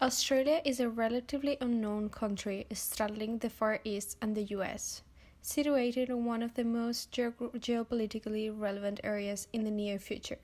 Australia is a relatively unknown country straddling the Far East and the US, situated in one of the most geopolitically relevant areas in the near future,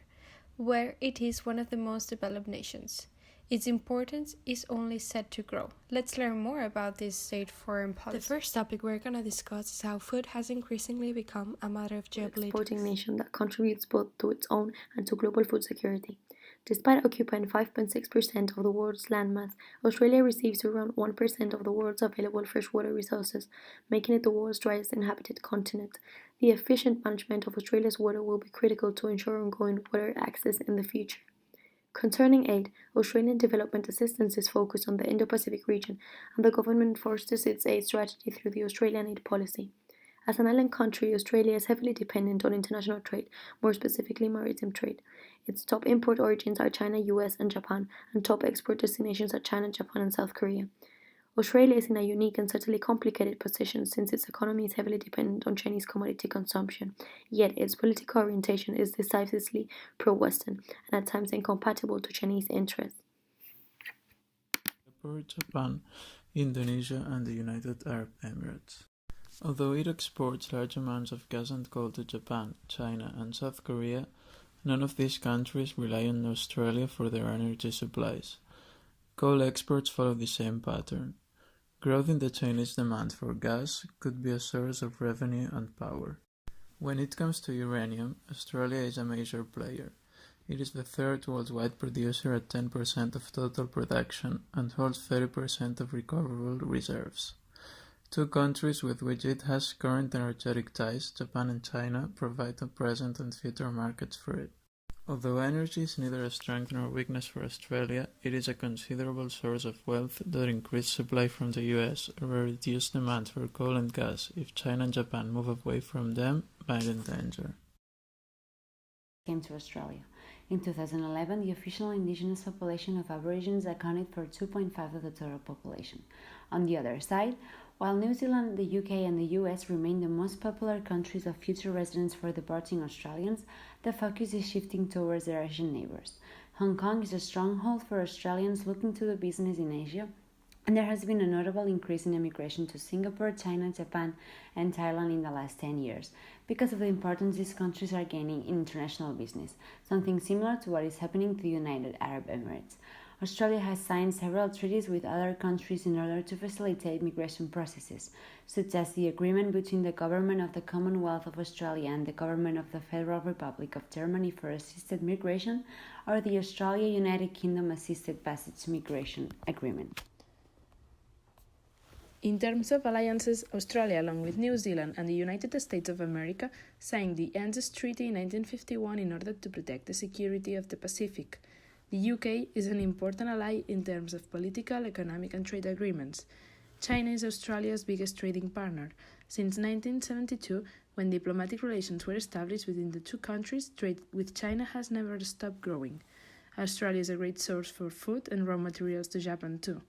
where it is one of the most developed nations. Its importance is only set to grow. Let's learn more about this state foreign policy. The first topic we're going to discuss is how food has increasingly become a matter of geopolitics. Exporting nation that contributes both to its own and to global food security. Despite occupying 5.6% of the world's landmass, Australia receives around 1% of the world's available freshwater resources, making it the world's driest inhabited continent. The efficient management of Australia's water will be critical to ensure ongoing water access in the future. Concerning aid, Australian development assistance is focused on the Indo-Pacific region, and the government fosters its aid strategy through the Australian Aid Policy. As an island country, Australia is heavily dependent on international trade, more specifically maritime trade. Its top import origins are China, US, and Japan, and top export destinations are China, Japan, and South Korea. Australia is in a unique and certainly complicated position since its economy is heavily dependent on Chinese commodity consumption, yet its political orientation is decisively pro-Western and at times incompatible to Chinese interests. Japan, Indonesia, and the United Arab Emirates. Although it exports large amounts of gas and coal to Japan, China, and South Korea, none of these countries rely on Australia for their energy supplies. Coal exports follow the same pattern. Growth in the Chinese demand for gas could be a source of revenue and power. When it comes to uranium, Australia is a major player. It is the third worldwide producer at 10% of total production and holds 30% of recoverable reserves. Two countries with which it has current energetic ties, Japan and China, provide the present and future markets for it. Although energy is neither a strength nor weakness for Australia, it is a considerable source of wealth that increased supply from the US or a reduced demand for coal and gas if China and Japan move away from them might endanger. Came to Australia. In 2011, the official indigenous population of Aborigines accounted for 2.5% of the total population. On the other side, while New Zealand, the UK, and the US remain the most popular countries of future residents for departing Australians, the focus is shifting towards their Asian neighbours. Hong Kong is a stronghold for Australians looking to do business in Asia, and there has been a notable increase in immigration to Singapore, China, Japan, and Thailand in the last 10 years, because of the importance these countries are gaining in international business, something similar to what is happening to the United Arab Emirates. Australia has signed several treaties with other countries in order to facilitate migration processes, such as the agreement between the Government of the Commonwealth of Australia and the Government of the Federal Republic of Germany for assisted migration, or the Australia-United Kingdom Assisted Passage Migration Agreement. In terms of alliances, Australia, along with New Zealand and the United States of America, signed the ANZUS Treaty in 1951 in order to protect the security of the Pacific. The UK is an important ally in terms of political, economic, and trade agreements. China is Australia's biggest trading partner. Since 1972, when diplomatic relations were established between the two countries, trade with China has never stopped growing. Australia is a great source for food and raw materials to Japan too.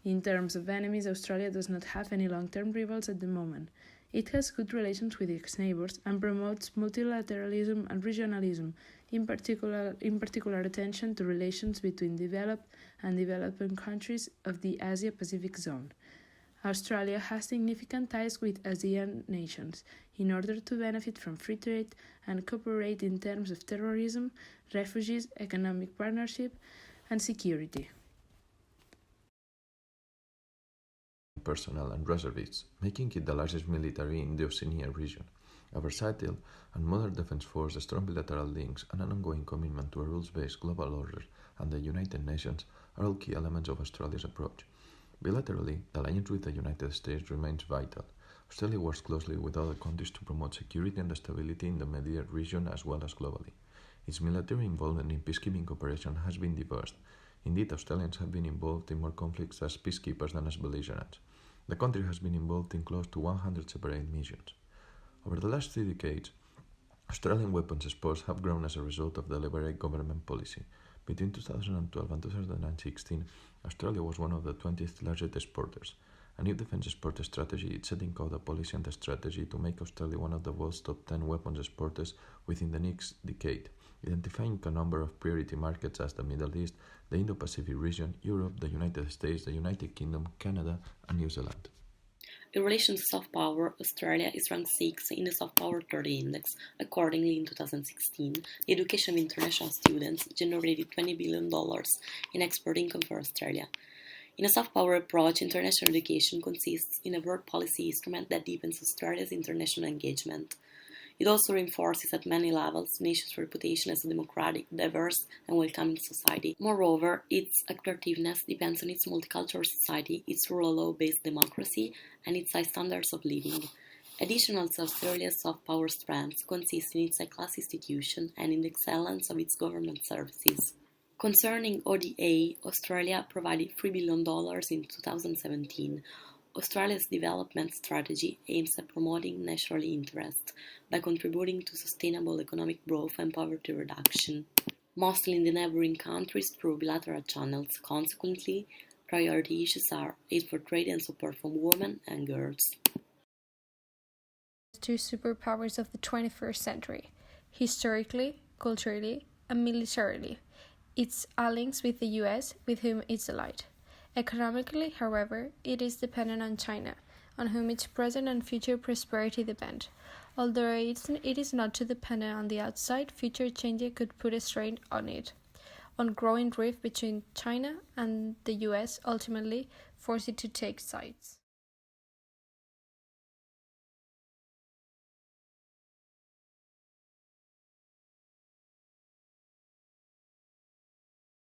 In terms of enemies, Australia does not have any long-term rivals at the moment. It has good relations with its neighbours and promotes multilateralism and regionalism, in particular attention to relations between developed and developing countries of the Asia-Pacific zone. Australia has significant ties with ASEAN nations in order to benefit from free trade and cooperate in terms of terrorism, refugees, economic partnership, and security. Personnel and reservists, making it the largest military in the Oceania region. A versatile and modern defense force, strong bilateral links, and an ongoing commitment to a rules-based global order and the United Nations are all key elements of Australia's approach. Bilaterally, the alliance with the United States remains vital. Australia works closely with other countries to promote security and stability in the Mediterranean region as well as globally. Its military involvement in peacekeeping cooperation has been diverse. Indeed, Australians have been involved in more conflicts as peacekeepers than as belligerents. The country has been involved in close to 100 separate missions. Over the last 3 decades, Australian weapons exports have grown as a result of deliberate government policy. Between 2012 and 2016, Australia was one of the 20th largest exporters. A new defence export strategy is setting out a policy and a strategy to make Australia one of the world's top 10 weapons exporters within the next decade, identifying a number of priority markets as the Middle East, the Indo-Pacific region, Europe, the United States, the United Kingdom, Canada, and New Zealand. In relation to soft power, Australia is ranked 6th in the Soft Power 30 Index. Accordingly, in 2016, the education of international students generated $20 billion in export income for Australia. In a soft power approach, international education consists in a broad policy instrument that deepens Australia's international engagement. It also reinforces at many levels the nation's reputation as a democratic, diverse, and welcoming society. Moreover, its attractiveness depends on its multicultural society, its rule of law-based democracy, and its high standards of living. Additional to Australia's soft power strengths consist in its high-class institution and in the excellence of its government services. Concerning ODA, Australia provided $3 billion in 2017. Australia's development strategy aims at promoting national interests by contributing to sustainable economic growth and poverty reduction, mostly in the neighbouring countries through bilateral channels. Consequently, priority issues are aid for trade and support for women and girls. Two superpowers of the 21st century, historically, culturally, and militarily. Its alliance with the US, with whom it's allied. Economically, however, it is dependent on China, on whom its present and future prosperity depend. Although it is not too dependent on the outside, future changes could put a strain on it. On growing rift between China and the US ultimately force it to take sides.